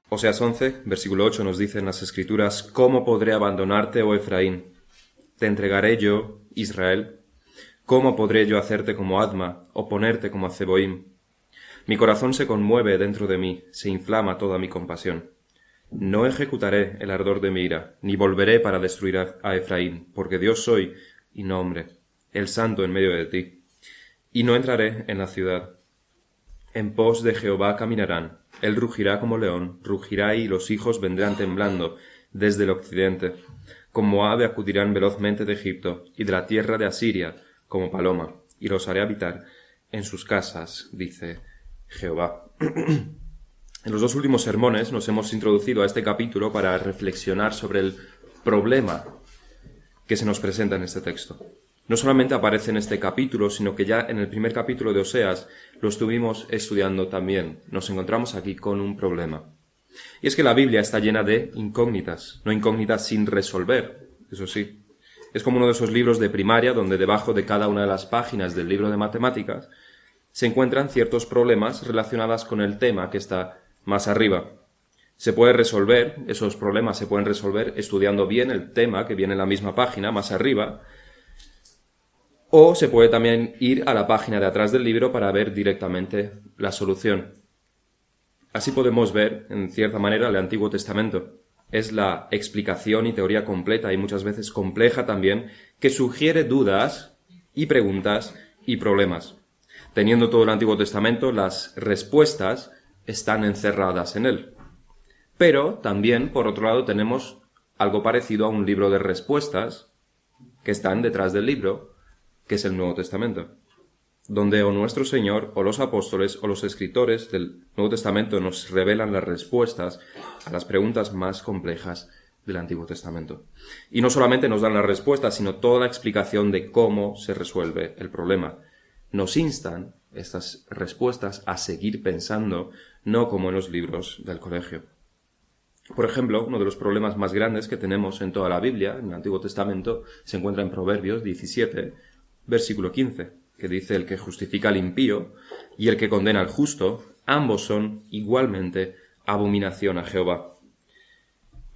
Oseas 11, versículo 8 nos dice en las Escrituras: ¿Cómo podré abandonarte, oh Efraín? Te entregaré yo, Israel. ¿Cómo podré yo hacerte como Adma, o ponerte como a Zeboim? Mi corazón se conmueve dentro de mí, se inflama toda mi compasión. No ejecutaré el ardor de mi ira, ni volveré para destruir a Efraín, porque Dios soy, y no hombre, el Santo en medio de ti. Y no entraré en la ciudad. En pos de Jehová caminarán. Él rugirá como león, rugirá y los hijos vendrán temblando desde el occidente. Como ave acudirán velozmente de Egipto y de la tierra de Asiria como paloma, y los haré habitar en sus casas, dice Jehová. En los dos últimos sermones nos hemos introducido a este capítulo para reflexionar sobre el problema que se nos presenta en este texto. No solamente aparece en este capítulo, sino que ya en el primer capítulo de Oseas lo estuvimos estudiando también. Nos encontramos aquí con un problema. Y es que la Biblia está llena de incógnitas, no incógnitas sin resolver, eso sí. Es como uno de esos libros de primaria donde debajo de cada una de las páginas del libro de matemáticas se encuentran ciertos problemas relacionados con el tema que está más arriba. Se puede resolver, esos problemas se pueden resolver estudiando bien el tema que viene en la misma página más arriba, o se puede también ir a la página de atrás del libro para ver directamente la solución. Así podemos ver, en cierta manera, el Antiguo Testamento. Es la explicación y teoría completa y muchas veces compleja también, que sugiere dudas y preguntas y problemas. Teniendo todo el Antiguo Testamento, las respuestas están encerradas en él. Pero también, por otro lado, tenemos algo parecido a un libro de respuestas que están detrás del libro, que es el Nuevo Testamento, donde o nuestro Señor, o los apóstoles, o los escritores del Nuevo Testamento nos revelan las respuestas a las preguntas más complejas del Antiguo Testamento. Y no solamente nos dan las respuestas, sino toda la explicación de cómo se resuelve el problema. Nos instan estas respuestas a seguir pensando, no como en los libros del colegio. Por ejemplo, uno de los problemas más grandes que tenemos en toda la Biblia, en el Antiguo Testamento, se encuentra en Proverbios 17, versículo 15, que dice: el que justifica al impío y el que condena al justo, ambos son igualmente abominación a Jehová.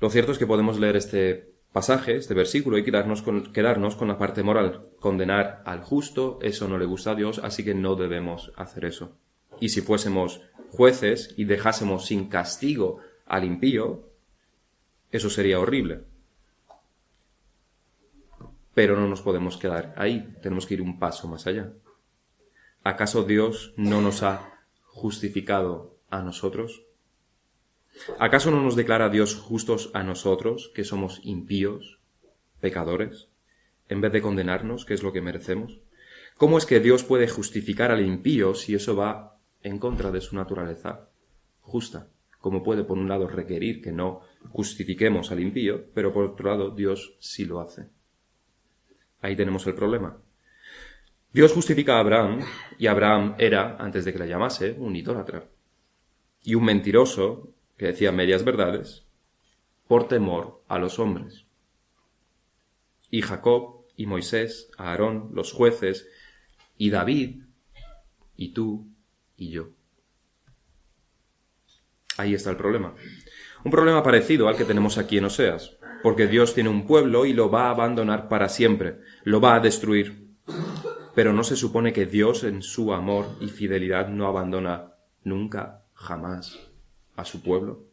Lo cierto es que podemos leer este pasaje, este versículo, y quedarnos con la parte moral. Condenar al justo, eso no le gusta a Dios, así que no debemos hacer eso. Y si fuésemos jueces y dejásemos sin castigo al impío, eso sería horrible. Pero no nos podemos quedar ahí, tenemos que ir un paso más allá. ¿Acaso Dios no nos ha justificado a nosotros? ¿Acaso no nos declara Dios justos a nosotros, que somos impíos, pecadores, en vez de condenarnos, que es lo que merecemos? ¿Cómo es que Dios puede justificar al impío si eso va en contra de su naturaleza justa? ¿Cómo puede, por un lado, requerir que no justifiquemos al impío, pero por otro lado, Dios sí lo hace? Ahí tenemos el problema. Dios justifica a Abraham, y Abraham era, antes de que le llamase, un idólatra y un mentiroso que decía medias verdades por temor a los hombres. Y Jacob, y Moisés, Aarón, los jueces, y David, y tú, y yo. Ahí está el problema. Un problema parecido al que tenemos aquí en Oseas, porque Dios tiene un pueblo y lo va a abandonar para siempre, lo va a destruir. Pero ¿no se supone que Dios, en su amor y fidelidad, no abandona nunca, jamás, a su pueblo?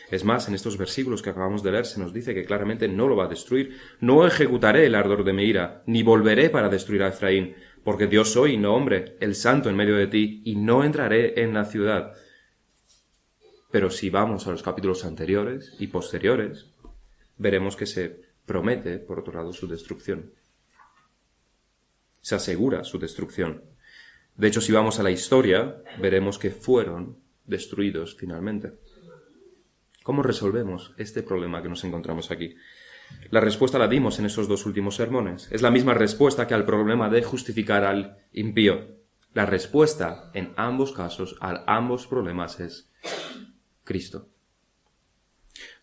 Es más, en estos versículos que acabamos de leer se nos dice que claramente no lo va a destruir. No ejecutaré el ardor de mi ira, ni volveré para destruir a Efraín, porque Dios soy, y no hombre, el Santo en medio de ti, y no entraré en la ciudad. Pero si vamos a los capítulos anteriores y posteriores, veremos que se promete, por otro lado, su destrucción. Se asegura su destrucción. De hecho, si vamos a la historia, veremos que fueron destruidos finalmente. ¿Cómo resolvemos este problema que nos encontramos aquí? La respuesta la dimos en esos dos últimos sermones. Es la misma respuesta que al problema de justificar al impío. La respuesta en ambos casos, a ambos problemas, es Cristo.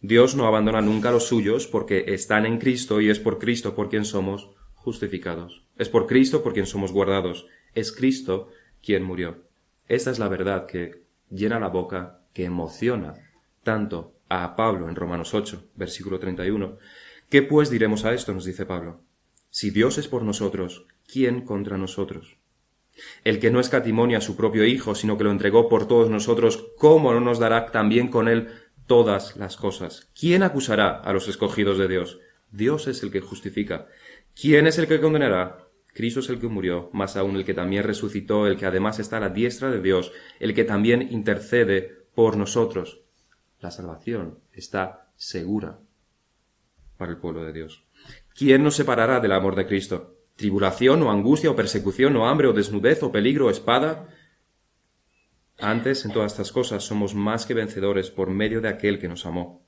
Dios no abandona nunca a los suyos porque están en Cristo y es por Cristo por quien somos justificados. Es por Cristo por quien somos guardados. Es Cristo quien murió. Esta es la verdad que llena la boca, que emociona tanto a Pablo en Romanos 8, versículo 31. ¿Qué pues diremos a esto?, nos dice Pablo. Si Dios es por nosotros, ¿quién contra nosotros? El que no escatimó a su propio Hijo, sino que lo entregó por todos nosotros, ¿cómo no nos dará también con él todas las cosas? ¿Quién acusará a los escogidos de Dios? Dios es el que justifica. ¿Quién es el que condenará? Cristo es el que murió, más aún el que también resucitó, el que además está a la diestra de Dios, el que también intercede por nosotros. La salvación está segura para el pueblo de Dios. ¿Quién nos separará del amor de Cristo? ¿Tribulación o angustia o persecución o hambre o desnudez o peligro o espada? Antes, en todas estas cosas, somos más que vencedores por medio de aquel que nos amó.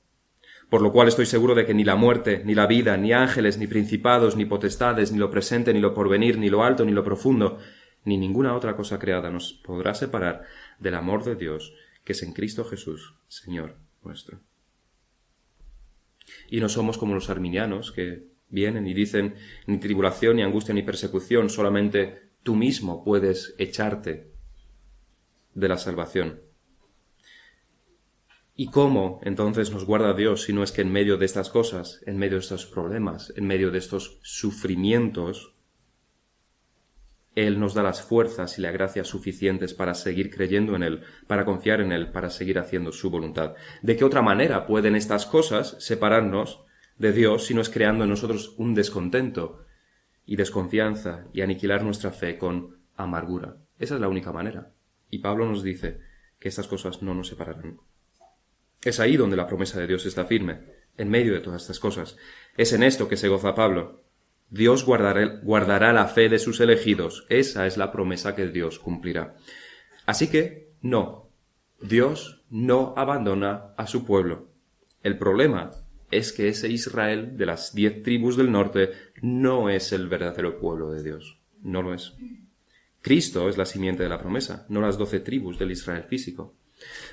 Por lo cual estoy seguro de que ni la muerte, ni la vida, ni ángeles, ni principados, ni potestades, ni lo presente, ni lo porvenir, ni lo alto, ni lo profundo, ni ninguna otra cosa creada nos podrá separar del amor de Dios, que es en Cristo Jesús, Señor nuestro. Y no somos como los arminianos, que vienen y dicen ni tribulación, ni angustia, ni persecución, solamente tú mismo puedes echarte de la salvación. ¿Y cómo entonces nos guarda Dios si no es que en medio de estas cosas, en medio de estos problemas, en medio de estos sufrimientos, Él nos da las fuerzas y la gracia suficientes para seguir creyendo en Él, para confiar en Él, para seguir haciendo su voluntad? ¿De qué otra manera pueden estas cosas separarnos de Dios si no es creando en nosotros un descontento y desconfianza y aniquilar nuestra fe con amargura? Esa es la única manera. Y Pablo nos dice que estas cosas no nos separarán. Es ahí donde la promesa de Dios está firme, en medio de todas estas cosas. Es en esto que se goza Pablo. Dios guardará la fe de sus elegidos. Esa es la promesa que Dios cumplirá. Así que, no, Dios no abandona a su pueblo. El problema es que ese Israel de las 10 tribus del norte no es el verdadero pueblo de Dios. No lo es. Cristo es la simiente de la promesa, no las 12 tribus del Israel físico.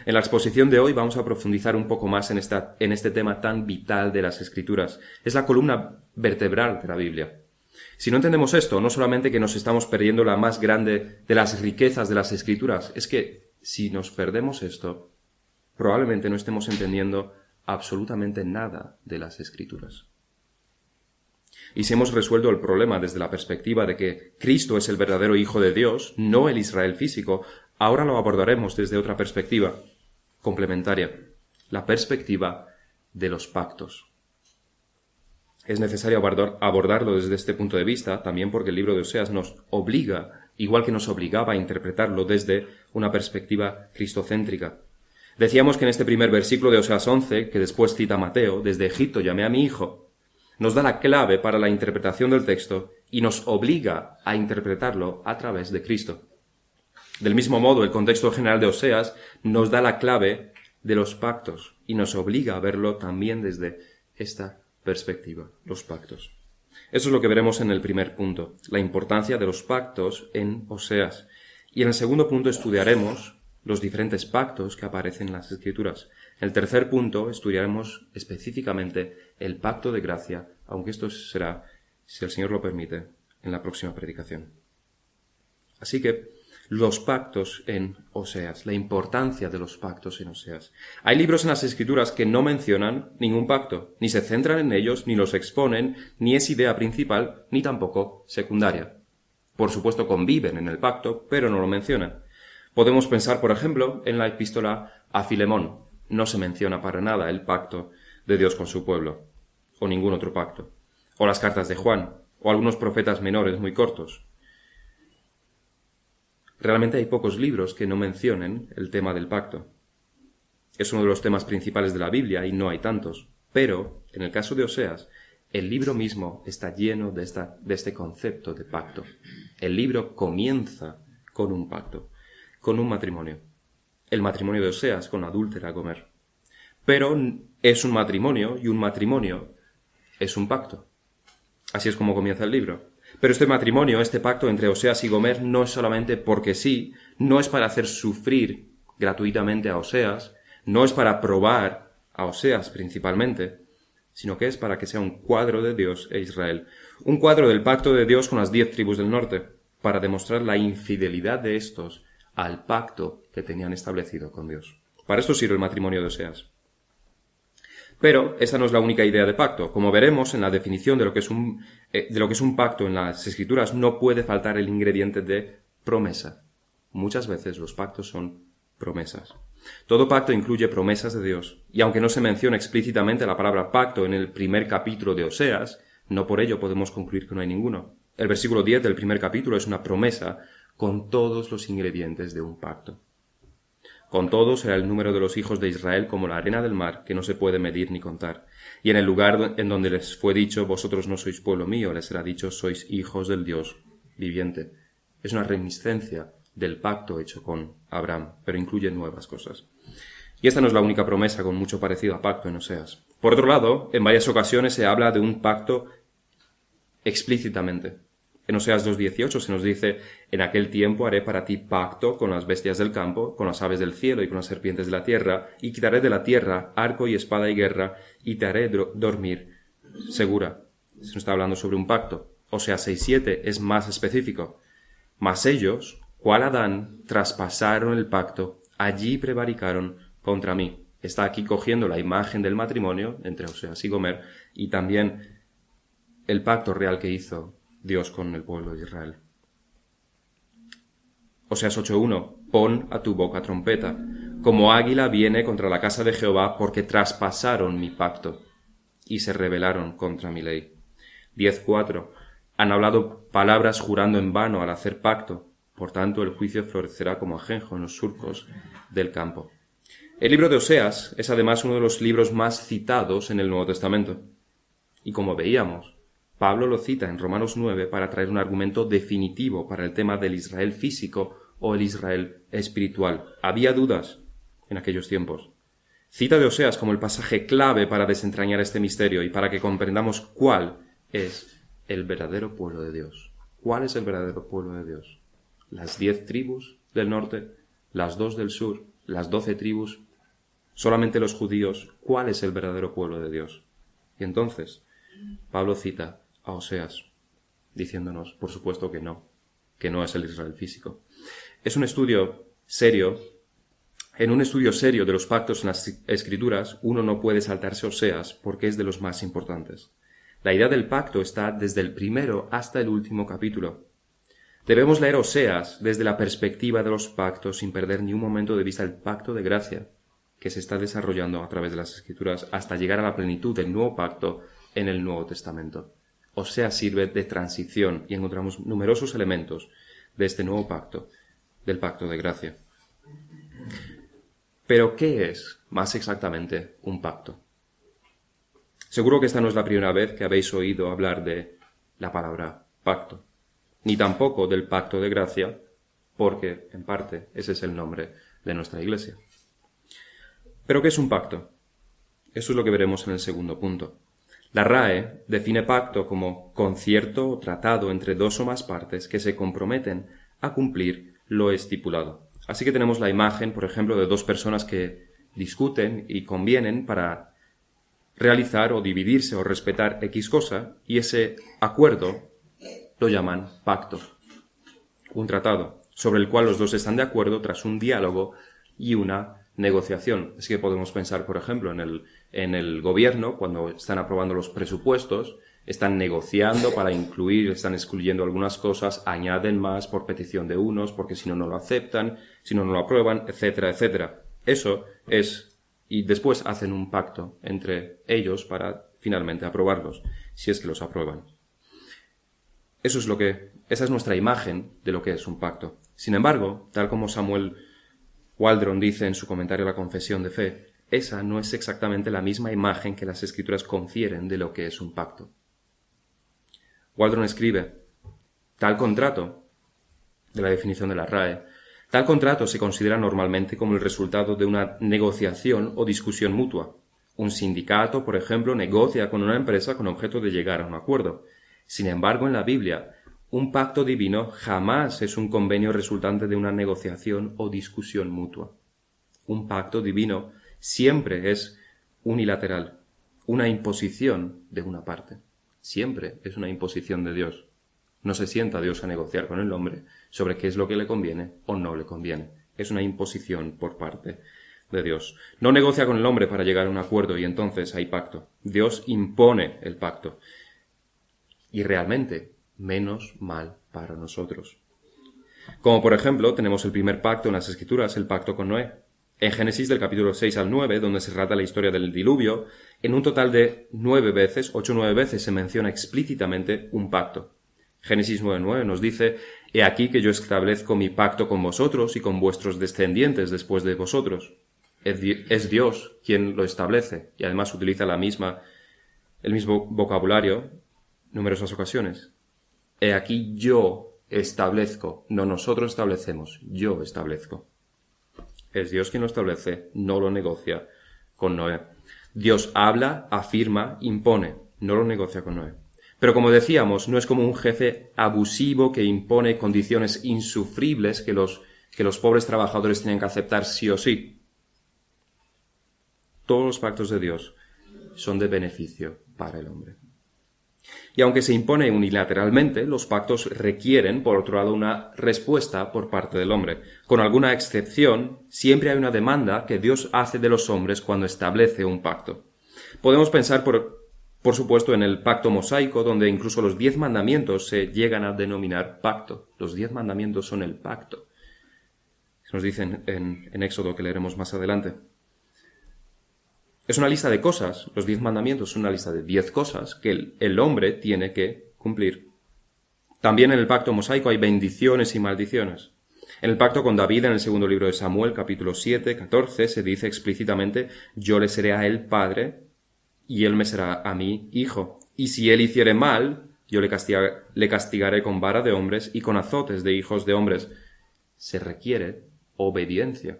En la exposición de hoy vamos a profundizar un poco más en este tema tan vital de las Escrituras. Es la columna vertebral de la Biblia. Si no entendemos esto, no solamente que nos estamos perdiendo la más grande de las riquezas de las Escrituras, es que si nos perdemos esto, probablemente no estemos entendiendo absolutamente nada de las Escrituras. Y si hemos resuelto el problema desde la perspectiva de que Cristo es el verdadero Hijo de Dios, no el Israel físico, ahora lo abordaremos desde otra perspectiva complementaria, la perspectiva de los pactos. Es necesario abordarlo desde este punto de vista, también porque el libro de Oseas nos obliga, igual que nos obligaba a interpretarlo desde una perspectiva cristocéntrica. Decíamos que en este primer versículo de Oseas 11, que después cita Mateo, desde Egipto llamé a mi hijo, nos da la clave para la interpretación del texto y nos obliga a interpretarlo a través de Cristo. Del mismo modo, el contexto general de Oseas nos da la clave de los pactos y nos obliga a verlo también desde esta perspectiva, los pactos. Eso es lo que veremos en el primer punto, la importancia de los pactos en Oseas. Y en el segundo punto estudiaremos los diferentes pactos que aparecen en las Escrituras. En el tercer punto estudiaremos específicamente el pacto de gracia, aunque esto será, si el Señor lo permite, en la próxima predicación. Así que, los pactos en Oseas, la importancia de los pactos en Oseas. Hay libros en las Escrituras que no mencionan ningún pacto, ni se centran en ellos, ni los exponen, ni es idea principal, ni tampoco secundaria. Por supuesto conviven en el pacto, pero no lo mencionan. Podemos pensar, por ejemplo, en la epístola a Filemón. No se menciona para nada el pacto de Dios con su pueblo, o ningún otro pacto. O las cartas de Juan, o algunos profetas menores muy cortos. Realmente hay pocos libros que no mencionen el tema del pacto. Es uno de los temas principales de la Biblia y no hay tantos. Pero, en el caso de Oseas, el libro mismo está lleno de este concepto de pacto. El libro comienza con un pacto, con un matrimonio. El matrimonio de Oseas con la adúltera Gomer. Pero es un matrimonio y un matrimonio es un pacto. Así es como comienza el libro. Pero este matrimonio, este pacto entre Oseas y Gomer no es solamente porque sí, no es para hacer sufrir gratuitamente a Oseas, no es para probar a Oseas principalmente, sino que es para que sea un cuadro de Dios e Israel, un cuadro del pacto de Dios con las 10 tribus del norte, para demostrar la infidelidad de estos al pacto que tenían establecido con Dios. Para esto sirve el matrimonio de Oseas. Pero esa no es la única idea de pacto. Como veremos en la definición de lo que es un pacto en las Escrituras, no puede faltar el ingrediente de promesa. Muchas veces los pactos son promesas. Todo pacto incluye promesas de Dios, y aunque no se menciona explícitamente la palabra pacto en el primer capítulo de Oseas, no por ello podemos concluir que no hay ninguno. El versículo 10 del primer capítulo es una promesa con todos los ingredientes de un pacto. Con todos será el número de los hijos de Israel como la arena del mar, que no se puede medir ni contar. Y en el lugar en donde les fue dicho, vosotros no sois pueblo mío, les será dicho, sois hijos del Dios viviente. Es una reminiscencia del pacto hecho con Abraham, pero incluye nuevas cosas. Y esta no es la única promesa con mucho parecido a pacto en Oseas. Por otro lado, en varias ocasiones se habla de un pacto explícitamente. En Oseas 2:18 se nos dice, en aquel tiempo haré para ti pacto con las bestias del campo, con las aves del cielo y con las serpientes de la tierra, y quitaré de la tierra arco y espada y guerra, y te haré dormir segura. Se nos está hablando sobre un pacto. Oseas 6:7 es más específico. Mas ellos, cual Adán, traspasaron el pacto, allí prevaricaron contra mí. Está aquí cogiendo la imagen del matrimonio entre Oseas y Gomer, y también el pacto real que hizo Dios con el pueblo de Israel. Oseas 8:1, pon a tu boca trompeta, como águila viene contra la casa de Jehová, porque traspasaron mi pacto y se rebelaron contra mi ley. 10:4, han hablado palabras jurando en vano al hacer pacto, por tanto el juicio florecerá como ajenjo en los surcos del campo. El libro de Oseas es además uno de los libros más citados en el Nuevo Testamento. Y como veíamos, Pablo lo cita en Romanos 9 para traer un argumento definitivo para el tema del Israel físico o el Israel espiritual. Había dudas en aquellos tiempos. Cita de Oseas como el pasaje clave para desentrañar este misterio y para que comprendamos cuál es el verdadero pueblo de Dios. ¿Cuál es el verdadero pueblo de Dios? Las 10 tribus del norte, las 2 del sur, las 12 tribus, solamente los judíos. ¿Cuál es el verdadero pueblo de Dios? Y entonces Pablo cita a Oseas, diciéndonos, por supuesto que no es el Israel físico. Es un estudio serio. En un estudio serio de los pactos en las Escrituras, uno no puede saltarse Oseas porque es de los más importantes. La idea del pacto está desde el primero hasta el último capítulo. Debemos leer Oseas desde la perspectiva de los pactos sin perder ni un momento de vista el pacto de gracia que se está desarrollando a través de las Escrituras hasta llegar a la plenitud del nuevo pacto en el Nuevo Testamento. Oseas sirve de transición y encontramos numerosos elementos de este nuevo pacto, del pacto de gracia. Pero, ¿qué es más exactamente un pacto? Seguro que esta no es la primera vez que habéis oído hablar de la palabra pacto, ni tampoco del pacto de gracia, porque, en parte, ese es el nombre de nuestra Iglesia. ¿Pero qué es un pacto? Eso es lo que veremos en el segundo punto. La RAE define pacto como concierto o tratado entre dos o más partes que se comprometen a cumplir lo estipulado. Así que tenemos la imagen, por ejemplo, de dos personas que discuten y convienen para realizar o dividirse o respetar X cosa, y ese acuerdo lo llaman pacto. Un tratado sobre el cual los dos están de acuerdo tras un diálogo y una negociación. Así que podemos pensar, por ejemplo, en el gobierno, cuando están aprobando los presupuestos, están negociando para incluir, están excluyendo algunas cosas, añaden más por petición de unos, porque si no, no lo aceptan, si no, no lo aprueban, etcétera, etcétera. Eso es, y después hacen un pacto entre ellos para finalmente aprobarlos, si es que los aprueban. Esa es nuestra imagen de lo que es un pacto. Sin embargo, tal como Samuel Waldron dice en su comentario a la Confesión de Fe, esa no es exactamente la misma imagen que las Escrituras confieren de lo que es un pacto. Waldron escribe, tal contrato, de la definición de la RAE, tal contrato se considera normalmente como el resultado de una negociación o discusión mutua. Un sindicato, por ejemplo, negocia con una empresa con objeto de llegar a un acuerdo. Sin embargo, en la Biblia, un pacto divino jamás es un convenio resultante de una negociación o discusión mutua. Un pacto divino siempre es unilateral, una imposición de una parte. Siempre es una imposición de Dios. No se sienta Dios a negociar con el hombre sobre qué es lo que le conviene o no le conviene. Es una imposición por parte de Dios. No negocia con el hombre para llegar a un acuerdo y entonces hay pacto. Dios impone el pacto. Y realmente, menos mal para nosotros. Como por ejemplo, tenemos el primer pacto en las Escrituras, el pacto con Noé. En Génesis del capítulo 6 al 9, donde se relata la historia del diluvio, en un total de 8 o 9 veces se menciona explícitamente un pacto. Génesis 9:9 nos dice: «He aquí que yo establezco mi pacto con vosotros y con vuestros descendientes después de vosotros». Es Dios quien lo establece y además utiliza el mismo vocabulario numerosas ocasiones. He aquí yo establezco, no nosotros establecemos, yo establezco. Es Dios quien lo establece, no lo negocia con Noé. Dios habla, afirma, impone, no lo negocia con Noé. Pero como decíamos, no es como un jefe abusivo que impone condiciones insufribles que los pobres trabajadores tienen que aceptar sí o sí. Todos los pactos de Dios son de beneficio para el hombre. Y aunque se impone unilateralmente, los pactos requieren, por otro lado, una respuesta por parte del hombre. Con alguna excepción, siempre hay una demanda que Dios hace de los hombres cuando establece un pacto. Podemos pensar, por supuesto, en el pacto mosaico, donde incluso los 10 mandamientos se llegan a denominar pacto. Los 10 mandamientos son el pacto. Se nos dice en Éxodo, que leeremos más adelante. Es una lista de cosas, los 10 mandamientos son una lista de 10 cosas que el hombre tiene que cumplir. También en el pacto mosaico hay bendiciones y maldiciones. En el pacto con David, en el segundo libro de Samuel, capítulo 7, 14, se dice explícitamente: «Yo le seré a él padre, y él me será a mí hijo. Y si él hiciere mal, yo le castigaré con vara de hombres y con azotes de hijos de hombres». Se requiere obediencia.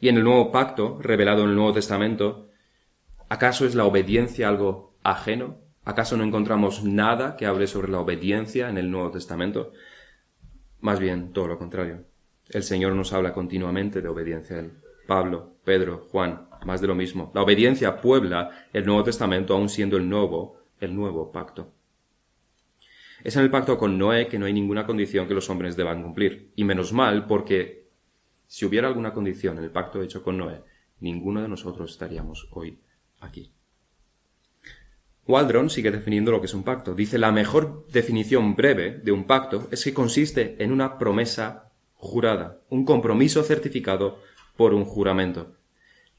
Y en el nuevo pacto, revelado en el Nuevo Testamento, ¿acaso es la obediencia algo ajeno? ¿Acaso no encontramos nada que hable sobre la obediencia en el Nuevo Testamento? Más bien, todo lo contrario. El Señor nos habla continuamente de obediencia a Él. Pablo, Pedro, Juan, más de lo mismo. La obediencia puebla el Nuevo Testamento, aun siendo el nuevo pacto. Es en el pacto con Noé que no hay ninguna condición que los hombres deban cumplir. Y menos mal, porque si hubiera alguna condición en el pacto hecho con Noé, ninguno de nosotros estaríamos hoy aquí. Waldron sigue definiendo lo que es un pacto. Dice: la mejor definición breve de un pacto es que consiste en una promesa jurada, un compromiso certificado por un juramento.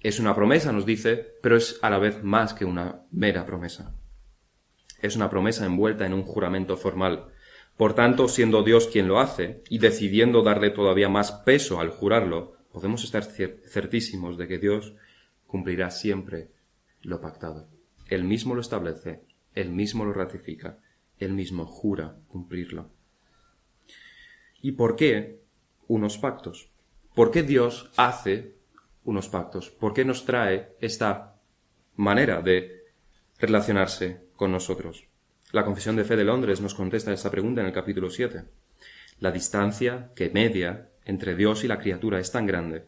Es una promesa, nos dice, pero es a la vez más que una mera promesa. Es una promesa envuelta en un juramento formal. Por tanto, siendo Dios quien lo hace, y decidiendo darle todavía más peso al jurarlo, podemos estar certísimos de que Dios cumplirá siempre lo pactado. Él mismo lo establece, Él mismo lo ratifica, Él mismo jura cumplirlo. ¿Y por qué unos pactos? ¿Por qué Dios hace unos pactos? ¿Por qué nos trae esta manera de relacionarse con nosotros? La Confesión de Fe de Londres nos contesta esta pregunta en el capítulo 7. La distancia que media entre Dios y la criatura es tan grande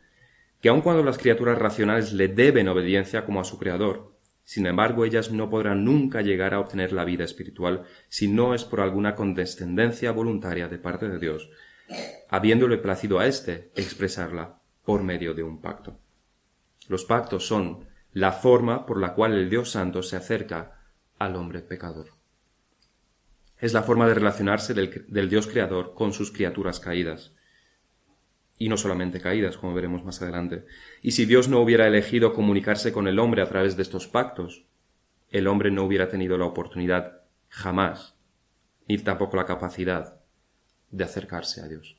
que aun cuando las criaturas racionales le deben obediencia como a su Creador, sin embargo ellas no podrán nunca llegar a obtener la vida espiritual si no es por alguna condescendencia voluntaria de parte de Dios, habiéndole placido a éste expresarla por medio de un pacto. Los pactos son la forma por la cual el Dios Santo se acerca al hombre pecador. Es la forma de relacionarse del Dios Creador con sus criaturas caídas. Y no solamente caídas, como veremos más adelante. Y si Dios no hubiera elegido comunicarse con el hombre a través de estos pactos, el hombre no hubiera tenido la oportunidad jamás, ni tampoco la capacidad de acercarse a Dios.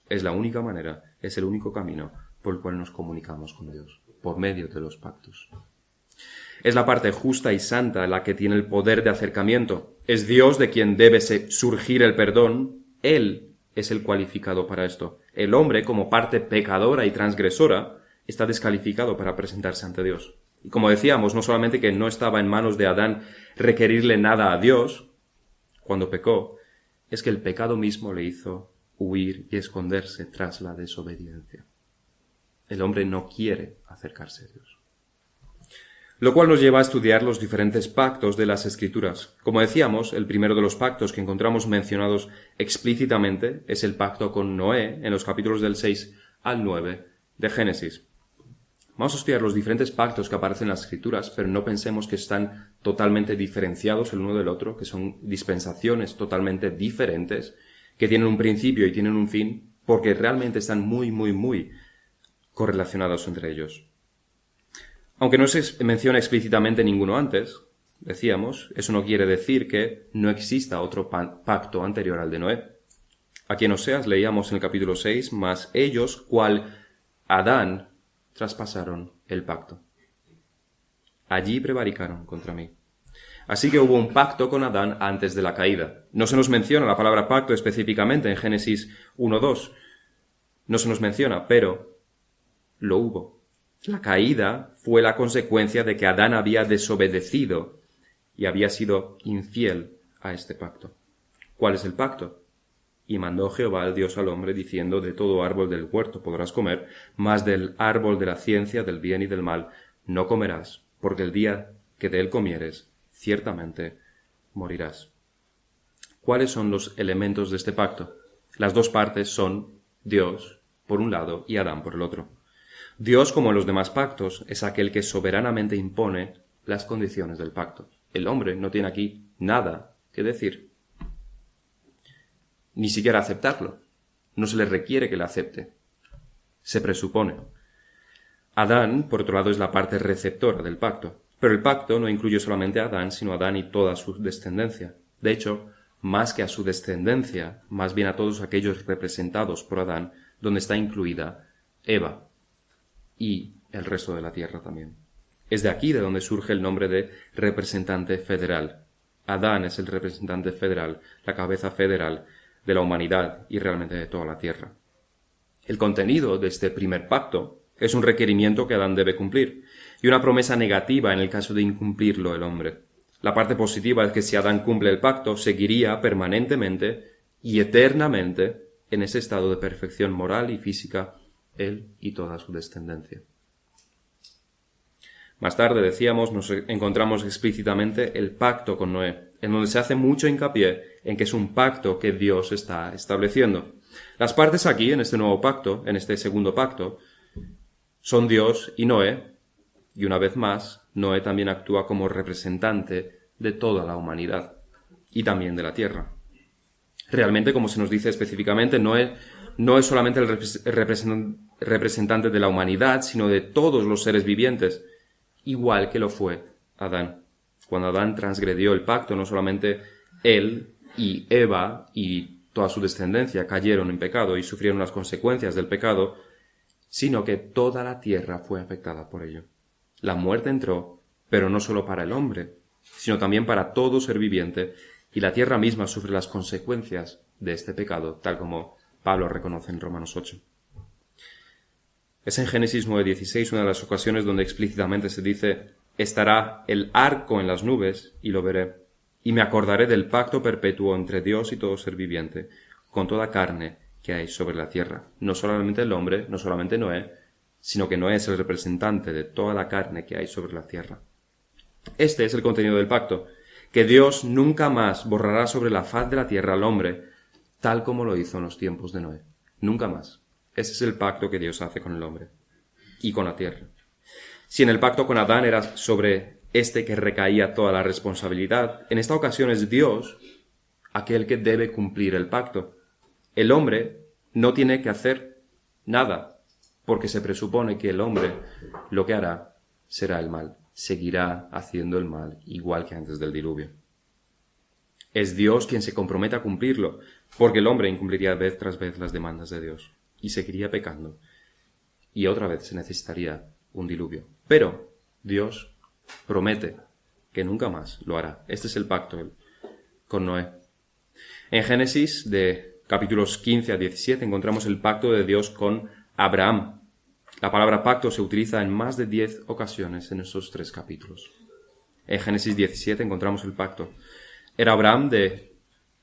Es la única manera, es el único camino por el cual nos comunicamos con Dios, por medio de los pactos. Es la parte justa y santa la que tiene el poder de acercamiento. Es Dios de quien debe surgir el perdón. Él es el cualificado para esto. El hombre, como parte pecadora y transgresora, está descalificado para presentarse ante Dios. Y como decíamos, no solamente que no estaba en manos de Adán requerirle nada a Dios cuando pecó, es que el pecado mismo le hizo huir y esconderse tras la desobediencia. El hombre no quiere acercarse a Dios. Lo cual nos lleva a estudiar los diferentes pactos de las Escrituras. Como decíamos, el primero de los pactos que encontramos mencionados explícitamente es el pacto con Noé en los capítulos del 6 al 9 de Génesis. Vamos a estudiar los diferentes pactos que aparecen en las Escrituras, pero no pensemos que están totalmente diferenciados el uno del otro, que son dispensaciones totalmente diferentes, que tienen un principio y tienen un fin, porque realmente están muy correlacionados entre ellos. Aunque no se menciona explícitamente ninguno antes, decíamos, eso no quiere decir que no exista otro pacto anterior al de Noé. Aquí en Oseas leíamos en el capítulo 6, mas ellos, cual Adán, traspasaron el pacto. Allí prevaricaron contra mí. Así que hubo un pacto con Adán antes de la caída. No se nos menciona la palabra pacto específicamente en Génesis 1:2. No se nos menciona, pero lo hubo. La caída fue la consecuencia de que Adán había desobedecido y había sido infiel a este pacto. ¿Cuál es el pacto? Y mandó Jehová el Dios al hombre, diciendo, de todo árbol del huerto podrás comer, mas del árbol de la ciencia del bien y del mal no comerás, porque el día que de él comieres, ciertamente morirás. ¿Cuáles son los elementos de este pacto? Las dos partes son Dios por un lado y Adán por el otro. Dios, como en los demás pactos, es aquel que soberanamente impone las condiciones del pacto. El hombre no tiene aquí nada que decir. Ni siquiera aceptarlo. No se le requiere que le acepte. Se presupone. Adán, por otro lado, es la parte receptora del pacto. Pero el pacto no incluye solamente a Adán, sino a Adán y toda su descendencia. De hecho, más que a su descendencia, más bien a todos aquellos representados por Adán, donde está incluida Eva y el resto de la tierra también. Es de aquí de donde surge el nombre de representante federal. Adán es el representante federal, la cabeza federal de la humanidad y realmente de toda la tierra. El contenido de este primer pacto es un requerimiento que Adán debe cumplir y una promesa negativa en el caso de incumplirlo el hombre. La parte positiva es que si Adán cumple el pacto, seguiría permanentemente y eternamente en ese estado de perfección moral y física él y toda su descendencia. Más tarde, decíamos, nos encontramos explícitamente el pacto con Noé, en donde se hace mucho hincapié en que es un pacto que Dios está estableciendo. Las partes aquí, en este nuevo pacto, en este segundo pacto, son Dios y Noé, y una vez más, Noé también actúa como representante de toda la humanidad, y también de la tierra. Realmente, como se nos dice específicamente, Noé no es solamente el representante de la humanidad, sino de todos los seres vivientes, igual que lo fue Adán. Cuando Adán transgredió el pacto, no solamente él y Eva y toda su descendencia cayeron en pecado y sufrieron las consecuencias del pecado, sino que toda la tierra fue afectada por ello. La muerte entró, pero no solo para el hombre, sino también para todo ser viviente, y la tierra misma sufre las consecuencias de este pecado, tal como Pablo reconoce en Romanos 8. Es en Génesis 9:16 una de las ocasiones donde explícitamente se dice: estará el arco en las nubes, y lo veré, y me acordaré del pacto perpetuo entre Dios y todo ser viviente, con toda carne que hay sobre la tierra. No solamente el hombre, no solamente Noé, sino que Noé es el representante de toda la carne que hay sobre la tierra. Este es el contenido del pacto, que Dios nunca más borrará sobre la faz de la tierra al hombre, tal como lo hizo en los tiempos de Noé. Nunca más. Ese es el pacto que Dios hace con el hombre y con la tierra. Si en el pacto con Adán era sobre este que recaía toda la responsabilidad, en esta ocasión es Dios aquel que debe cumplir el pacto. El hombre no tiene que hacer nada, porque se presupone que el hombre lo que hará será el mal, seguirá haciendo el mal, igual que antes del diluvio. Es Dios quien se compromete a cumplirlo, porque el hombre incumpliría vez tras vez las demandas de Dios y seguiría pecando, y otra vez se necesitaría un diluvio. Pero Dios promete que nunca más lo hará. Este es el pacto con Noé. En Génesis, de capítulos 15 a 17, encontramos el pacto de Dios con Abraham. La palabra pacto se utiliza en más de 10 ocasiones en estos 3 capítulos. En Génesis 17 encontramos el pacto. Era Abraham de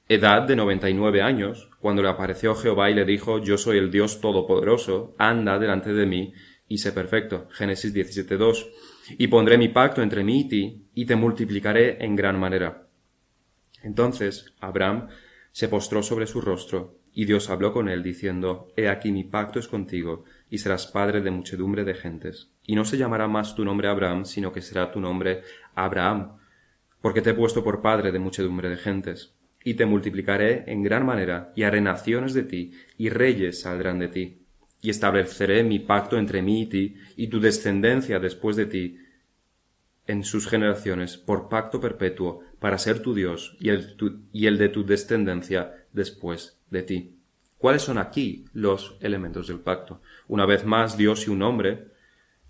edad de 99 años, cuando le apareció Jehová y le dijo: yo soy el Dios Todopoderoso, anda delante de mí y sé perfecto. Génesis 17:2. Y pondré mi pacto entre mí y ti, y te multiplicaré en gran manera. Entonces Abraham se postró sobre su rostro, Y Dios habló con él, diciendo, He aquí mi pacto es contigo, y serás padre de muchedumbre de gentes. Y no se llamará más tu nombre Abraham, sino que será tu nombre Abraham, porque te he puesto por padre de muchedumbre de gentes. Y te multiplicaré en gran manera, y haré naciones de ti, y reyes saldrán de ti. Y estableceré mi pacto entre mí y ti, y tu descendencia después de ti, en sus generaciones, por pacto perpetuo, para ser tu Dios, y el de tu descendencia después de ti. ¿Cuáles son aquí los elementos del pacto? Una vez más, Dios y un hombre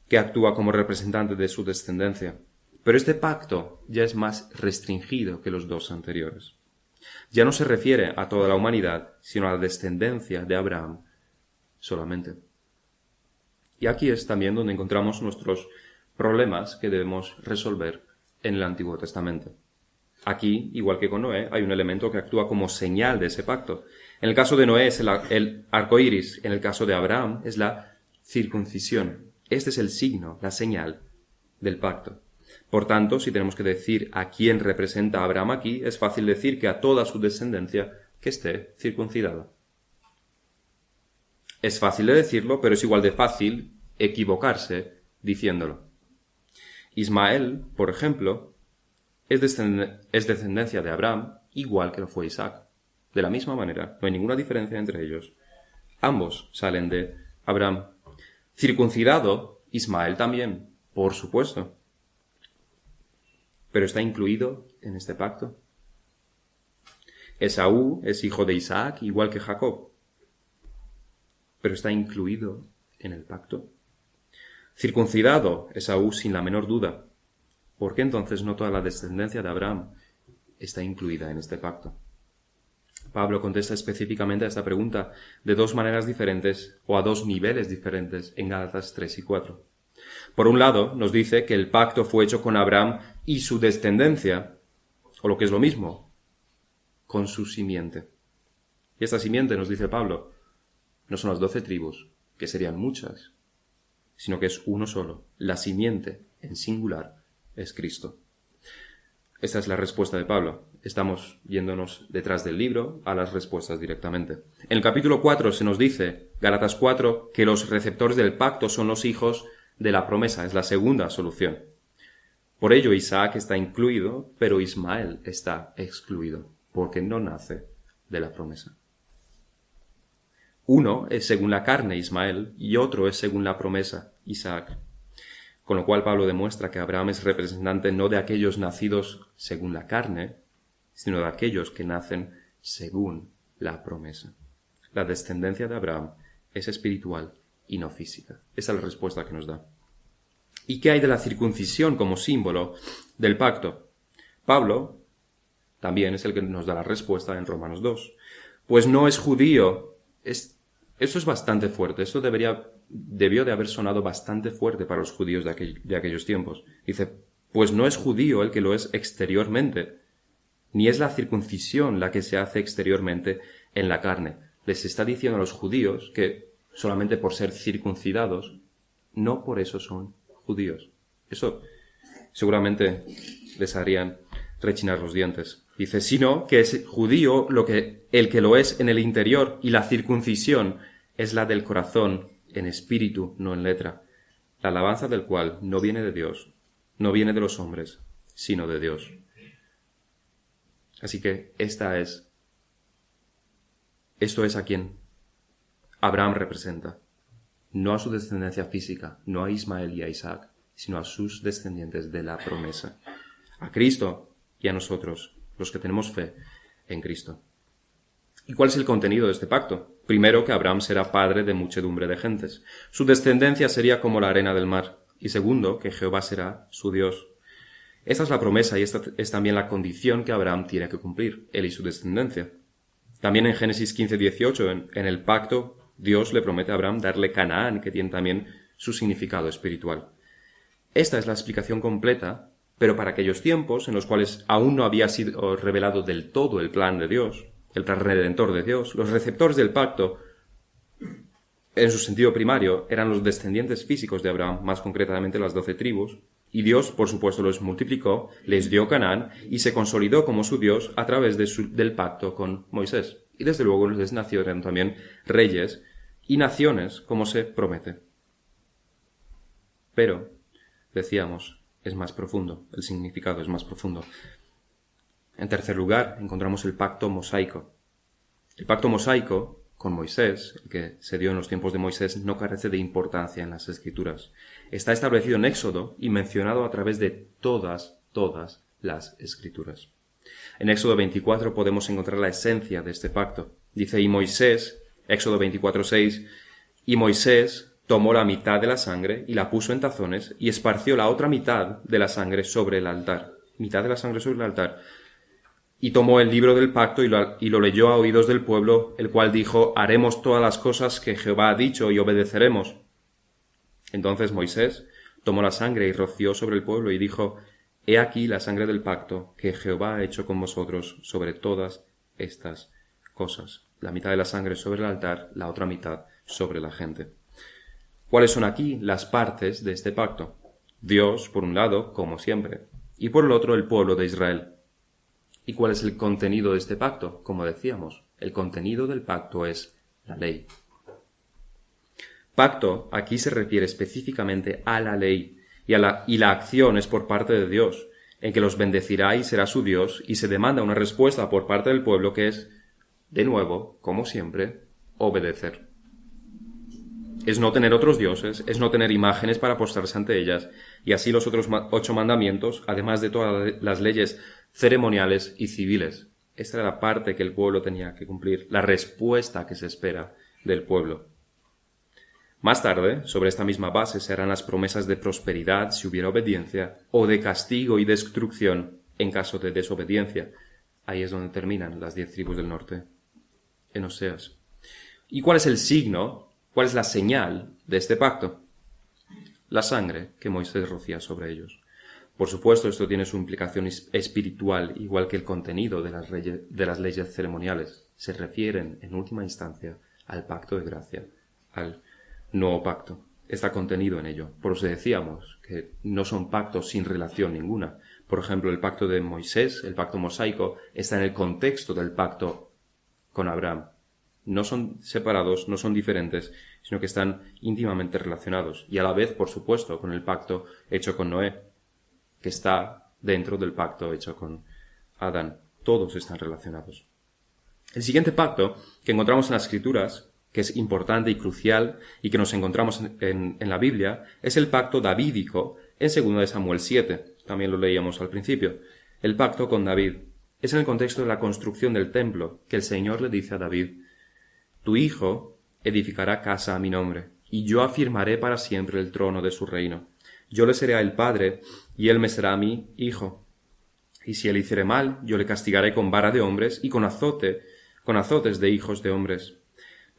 que actúa como representante de su descendencia. Pero este pacto ya es más restringido que los dos anteriores. Ya no se refiere a toda la humanidad, sino a la descendencia de Abraham solamente. Y aquí es también donde encontramos nuestros problemas que debemos resolver en el Antiguo Testamento. Aquí, igual que con Noé, hay un elemento que actúa como señal de ese pacto. En el caso de Noé es el arco iris, en el caso de Abraham es la circuncisión. Este es el signo, la señal del pacto. Por tanto, si tenemos que decir a quién representa a Abraham aquí, es fácil decir que a toda su descendencia que esté circuncidada. Es fácil de decirlo, pero es igual de fácil equivocarse diciéndolo. Ismael, por ejemplo, es descendencia de Abraham, igual que lo fue Isaac. De la misma manera, no hay ninguna diferencia entre ellos. Ambos salen de Abraham. Circuncidado, Ismael también, por supuesto. Pero está incluido en este pacto. Esaú es hijo de Isaac, igual que Jacob. Pero está incluido en el pacto. Circuncidado, Esaú sin la menor duda. ¿Por qué entonces no toda la descendencia de Abraham está incluida en este pacto? Pablo contesta específicamente a esta pregunta de dos maneras diferentes o a dos niveles diferentes en Gálatas 3 y 4. Por un lado, nos dice que el pacto fue hecho con Abraham y su descendencia, o lo que es lo mismo, con su simiente. Y esta simiente, nos dice Pablo, no son las 12 tribus, que serían muchas, sino que es uno solo. La simiente, en singular, es Cristo. Esta es la respuesta de Pablo. Estamos yéndonos detrás del libro a las respuestas directamente. En el capítulo 4 se nos dice, Gálatas 4, que los receptores del pacto son los hijos de la promesa. Es la segunda solución. Por ello Isaac está incluido, pero Ismael está excluido, porque no nace de la promesa. Uno es según la carne, Ismael, y otro es según la promesa, Isaac. Con lo cual Pablo demuestra que Abraham es representante no de aquellos nacidos según la carne, sino de aquellos que nacen según la promesa. La descendencia de Abraham es espiritual y no física. Esa es la respuesta que nos da. ¿Y qué hay de la circuncisión como símbolo del pacto? Pablo también es el que nos da la respuesta en Romanos 2. Pues no es judío. Esto es bastante fuerte. Esto debió de haber sonado bastante fuerte para los judíos de aquellos tiempos. Dice, pues no es judío el que lo es exteriormente, ni es la circuncisión la que se hace exteriormente en la carne. Les está diciendo a los judíos que solamente por ser circuncidados, no por eso son judíos. Eso seguramente les harían rechinar los dientes. Dice, sino que es judío el que lo es en el interior, y la circuncisión es la del corazón, en espíritu, no en letra, la alabanza del cual no viene de Dios, no viene de los hombres, sino de Dios. Así que esto es a quien Abraham representa, no a su descendencia física, no a Ismael y a Isaac, sino a sus descendientes de la promesa, a Cristo y a nosotros, los que tenemos fe en Cristo. ¿Y cuál es el contenido de este pacto? Primero, que Abraham será padre de muchedumbre de gentes. Su descendencia sería como la arena del mar. Y segundo, que Jehová será su Dios. Esta es la promesa y esta es también la condición que Abraham tiene que cumplir, él y su descendencia. También en Génesis 15:18, en el pacto, Dios le promete a Abraham darle Canaán, que tiene también su significado espiritual. Esta es la explicación completa, pero para aquellos tiempos en los cuales aún no había sido revelado del todo el plan de Dios, el plan redentor de Dios, los receptores del pacto, en su sentido primario, eran los descendientes físicos de Abraham, más concretamente las 12 tribus, y Dios, por supuesto, los multiplicó, les dio Canaán y se consolidó como su Dios a través del pacto con Moisés. y desde luego les nacieron también reyes y naciones, como se promete. Pero, decíamos, es más profundo, el significado es más profundo. En tercer lugar, encontramos el pacto mosaico. El pacto mosaico con Moisés, el que se dio en los tiempos de Moisés, no carece de importancia en las Escrituras. Está establecido en Éxodo y mencionado a través de todas las Escrituras. En Éxodo 24 podemos encontrar la esencia de este pacto. Dice, y Moisés, Éxodo 24:6, y Moisés tomó la mitad de la sangre y la puso en tazones y esparció la otra mitad de la sangre sobre el altar. Mitad de la sangre sobre el altar. Y tomó el libro del pacto y lo leyó a oídos del pueblo, el cual dijo, haremos todas las cosas que Jehová ha dicho y obedeceremos. Entonces Moisés tomó la sangre y roció sobre el pueblo y dijo, he aquí la sangre del pacto que Jehová ha hecho con vosotros sobre todas estas cosas. La mitad de la sangre sobre el altar, la otra mitad sobre la gente. ¿Cuáles son aquí las partes de este pacto? Dios, por un lado, como siempre, y por el otro el pueblo de Israel. ¿Y cuál es el contenido de este pacto? Como decíamos, el contenido del pacto es la ley. Pacto aquí se refiere específicamente a la ley, y la acción es por parte de Dios, en que los bendecirá y será su Dios, y se demanda una respuesta por parte del pueblo que es, de nuevo, como siempre, obedecer. Es no tener otros dioses, es no tener imágenes para postrarse ante ellas, y así los otros 8 mandamientos, además de todas las leyes ceremoniales y civiles. Esta era la parte que el pueblo tenía que cumplir, la respuesta que se espera del pueblo. Más tarde, sobre esta misma base, se harán las promesas de prosperidad si hubiera obediencia, o de castigo y destrucción en caso de desobediencia. Ahí es donde terminan las 10 tribus del norte, en Oseas. ¿Y cuál es el signo? ¿Cuál es la señal de este pacto? La sangre que Moisés rocía sobre ellos. Por supuesto, esto tiene su implicación espiritual, igual que el contenido de las leyes ceremoniales. Se refieren, en última instancia, al pacto de gracia, al nuevo pacto. Está contenido en ello. Por eso decíamos que no son pactos sin relación ninguna. Por ejemplo, el pacto de Moisés, el pacto mosaico, está en el contexto del pacto con Abraham. No son separados, no son diferentes, sino que están íntimamente relacionados. Y a la vez, por supuesto, con el pacto hecho con Noé, que está dentro del pacto hecho con Adán. Todos están relacionados. El siguiente pacto que encontramos en las Escrituras, que es importante y crucial y que nos encontramos en la Biblia, es el pacto davídico en 2 Samuel 7. También lo leíamos al principio. El pacto con David. Es en el contexto de la construcción del templo que el Señor le dice a David, tu hijo edificará casa a mi nombre, y yo afirmaré para siempre el trono de su reino. Yo le seré el padre, y él me será mi hijo. Y si él hiciere mal, yo le castigaré con vara de hombres y con azotes de hijos de hombres.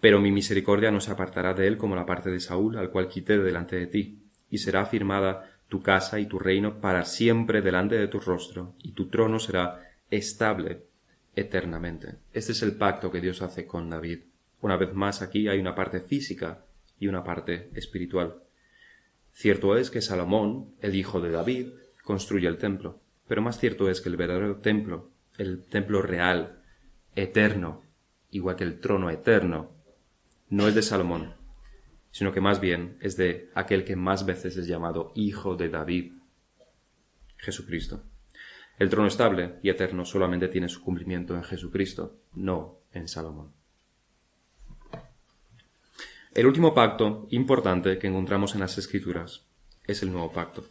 Pero mi misericordia no se apartará de él como la parte de Saúl, al cual quité de delante de ti, y será afirmada tu casa y tu reino para siempre delante de tu rostro, y tu trono será estable eternamente. Este es el pacto que Dios hace con David. Una vez más, aquí hay una parte física y una parte espiritual. Cierto es que Salomón, el hijo de David, construye el templo, pero más cierto es que el verdadero templo, el templo real, eterno, igual que el trono eterno, no es de Salomón, sino que más bien es de aquel que más veces es llamado Hijo de David, Jesucristo. El trono estable y eterno solamente tiene su cumplimiento en Jesucristo, no en Salomón. El último pacto importante que encontramos en las Escrituras es el nuevo pacto.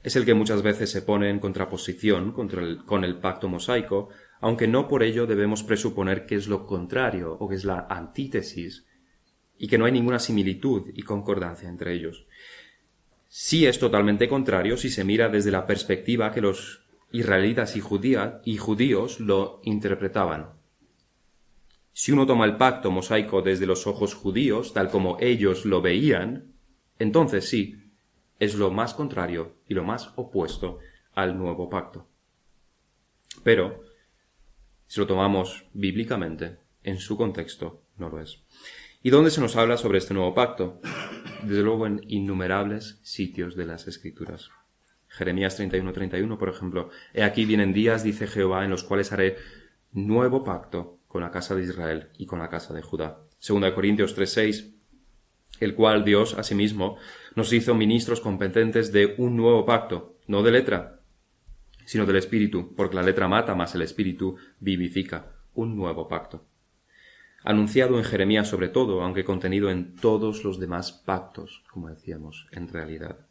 Es el que muchas veces se pone en contraposición con el pacto mosaico, aunque no por ello debemos presuponer que es lo contrario o que es la antítesis y que no hay ninguna similitud y concordancia entre ellos. Sí es totalmente contrario si se mira desde la perspectiva que los israelitas y judíos lo interpretaban. Si uno toma el pacto mosaico desde los ojos judíos, tal como ellos lo veían, entonces sí, es lo más contrario y lo más opuesto al nuevo pacto. Pero, si lo tomamos bíblicamente, en su contexto, no lo es. ¿Y dónde se nos habla sobre este nuevo pacto? Desde luego en innumerables sitios de las Escrituras. Jeremías 31:31, por ejemplo. He aquí vienen días, dice Jehová, en los cuales haré nuevo pacto con la casa de Israel y con la casa de Judá. 2 Corintios 3:6, el cual Dios, asimismo, nos hizo ministros competentes de un nuevo pacto, no de letra, sino del Espíritu, porque la letra mata, mas el Espíritu vivifica. Un nuevo pacto. Anunciado en Jeremías sobre todo, aunque contenido en todos los demás pactos, como decíamos, en realidad.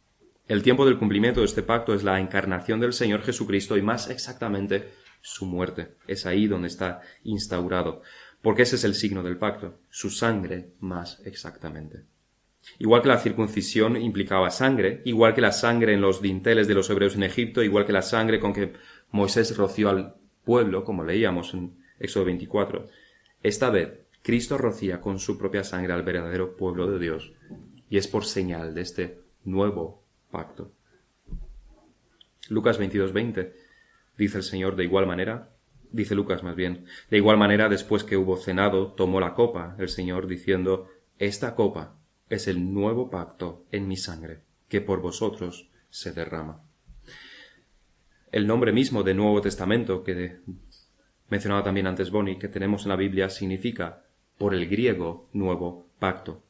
El tiempo del cumplimiento de este pacto es la encarnación del Señor Jesucristo y más exactamente su muerte. Es ahí donde está instaurado, porque ese es el signo del pacto, su sangre más exactamente. Igual que la circuncisión implicaba sangre, igual que la sangre en los dinteles de los hebreos en Egipto, igual que la sangre con que Moisés roció al pueblo, como leíamos en Éxodo 24, esta vez Cristo rocía con su propia sangre al verdadero pueblo de Dios, y es por señal de este nuevo pacto. Lucas 22:20 dice el Señor de igual manera, dice Lucas más bien, de igual manera después que hubo cenado, tomó la copa el Señor diciendo, esta copa es el nuevo pacto en mi sangre, que por vosotros se derrama. El nombre mismo de Nuevo Testamento, que mencionaba también antes Bonnie, que tenemos en la Biblia, significa, por el griego, nuevo pacto.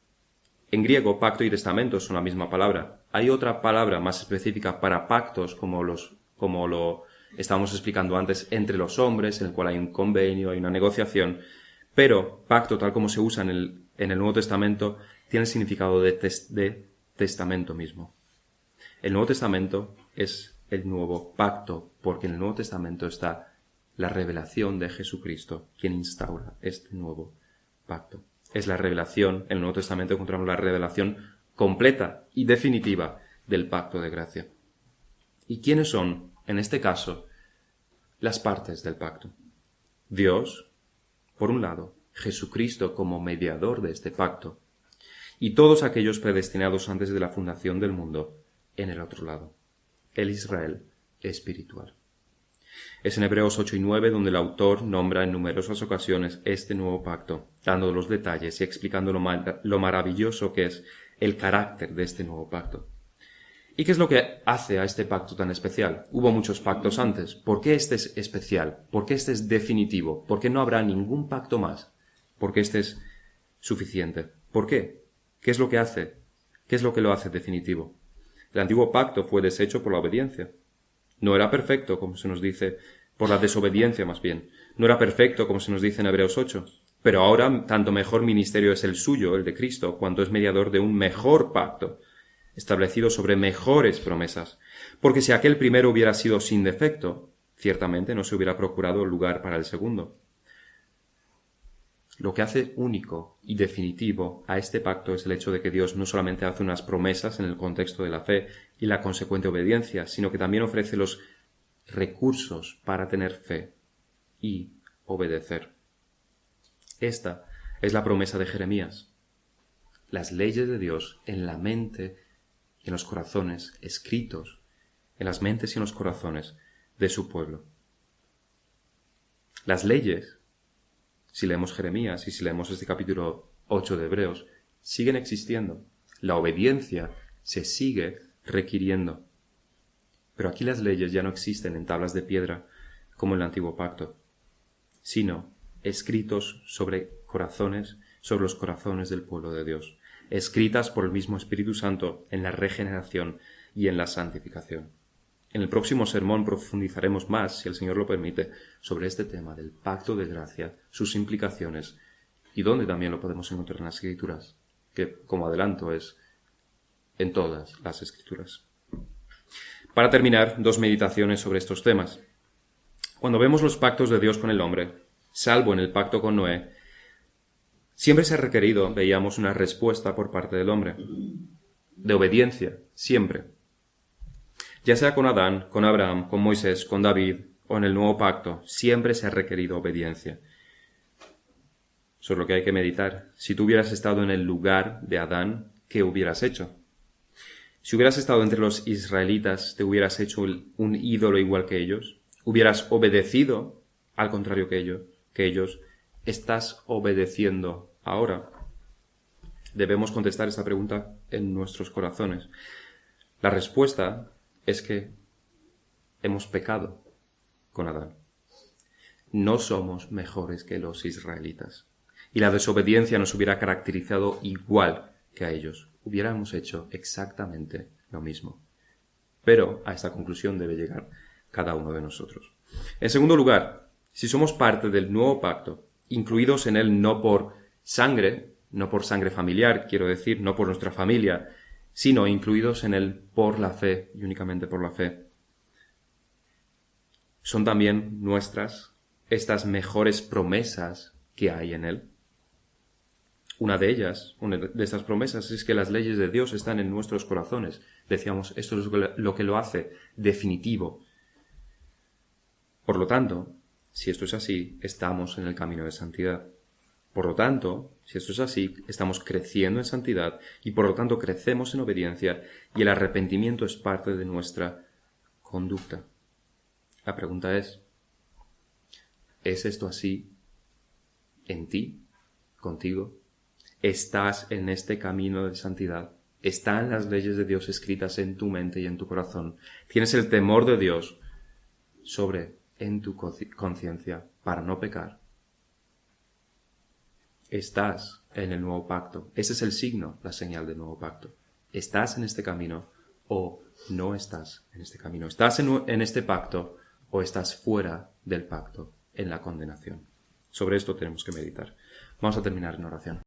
En griego, pacto y testamento son la misma palabra. Hay otra palabra más específica para pactos, como lo estábamos explicando antes, entre los hombres, en el cual hay un convenio, hay una negociación, pero pacto, tal como se usa en el Nuevo Testamento, tiene el significado de testamento mismo. El Nuevo Testamento es el nuevo pacto, porque en el Nuevo Testamento está la revelación de Jesucristo, quien instaura este nuevo pacto. Es la revelación, en el Nuevo Testamento encontramos la revelación completa y definitiva del pacto de gracia. ¿Y quiénes son, en este caso, las partes del pacto? Dios, por un lado, Jesucristo como mediador de este pacto, y todos aquellos predestinados antes de la fundación del mundo, en el otro lado, el Israel espiritual. Es en Hebreos 8 y 9 donde el autor nombra en numerosas ocasiones este nuevo pacto, dando los detalles y explicando lo maravilloso que es el carácter de este nuevo pacto. ¿Y qué es lo que hace a este pacto tan especial? Hubo muchos pactos antes. ¿Por qué este es especial? ¿Por qué este es definitivo? ¿Por qué no habrá ningún pacto más? ¿Por qué este es suficiente? ¿Por qué? ¿Qué es lo que hace? ¿Qué es lo que lo hace definitivo? El antiguo pacto fue deshecho por la obediencia. No era perfecto, como se nos dice, por la desobediencia más bien. No era perfecto, como se nos dice en Hebreos 8. Pero ahora, tanto mejor ministerio es el suyo, el de Cristo, cuanto es mediador de un mejor pacto, establecido sobre mejores promesas. Porque si aquel primero hubiera sido sin defecto, ciertamente no se hubiera procurado lugar para el segundo. Lo que hace único y definitivo a este pacto es el hecho de que Dios no solamente hace unas promesas en el contexto de la fe y la consecuente obediencia, sino que también ofrece los recursos para tener fe y obedecer. Esta es la promesa de Jeremías. Las leyes de Dios en la mente y en los corazones, escritos en las mentes y en los corazones de su pueblo. Las leyes, si leemos Jeremías y si leemos este capítulo 8 de Hebreos, siguen existiendo. La obediencia se sigue requiriendo. Pero aquí las leyes ya no existen en tablas de piedra como en el antiguo pacto, sino escritos sobre los corazones del pueblo de Dios, escritas por el mismo Espíritu Santo en la regeneración y en la santificación. En el próximo sermón profundizaremos más, si el Señor lo permite, sobre este tema del pacto de gracia, sus implicaciones y dónde también lo podemos encontrar en las Escrituras, que, como adelanto, es en todas las Escrituras. Para terminar, dos meditaciones sobre estos temas. Cuando vemos los pactos de Dios con el hombre, salvo en el pacto con Noé, siempre se ha requerido, veíamos, una respuesta por parte del hombre, de obediencia, siempre. Ya sea con Adán, con Abraham, con Moisés, con David o en el nuevo pacto, siempre se ha requerido obediencia. Eso es lo que hay que meditar. Si tú hubieras estado en el lugar de Adán, ¿qué hubieras hecho? Si hubieras estado entre los israelitas, ¿te hubieras hecho un ídolo igual que ellos? ¿Hubieras obedecido al contrario que ellos? ¿Estás obedeciendo ahora? Debemos contestar esta pregunta en nuestros corazones. La respuesta es que hemos pecado con Adán. no somos mejores que los israelitas. Y la desobediencia nos hubiera caracterizado igual que a ellos. Hubiéramos hecho exactamente lo mismo. Pero a esta conclusión debe llegar cada uno de nosotros. En segundo lugar, si somos parte del nuevo pacto, incluidos en él no por sangre familiar, quiero decir, no por nuestra familia, sino incluidos en él por la fe y únicamente por la fe, son también nuestras estas mejores promesas que hay en él. Una de estas promesas es que las leyes de Dios están en nuestros corazones. Decíamos, esto es lo que lo hace definitivo. Por lo tanto, si esto es así, estamos en el camino de santidad. Por lo tanto, si esto es así, estamos creciendo en santidad y por lo tanto crecemos en obediencia y el arrepentimiento es parte de nuestra conducta. La pregunta ¿es esto así en ti, contigo? ¿Estás en este camino de santidad? ¿Están las leyes de Dios escritas en tu mente y en tu corazón? ¿Tienes el temor de Dios en tu conciencia para no pecar? Estás en el nuevo pacto. Ese es el signo, la señal del nuevo pacto. ¿Estás en este camino o no estás en este camino? ¿Estás en este pacto o estás fuera del pacto, en la condenación? Sobre esto tenemos que meditar. Vamos a terminar en oración.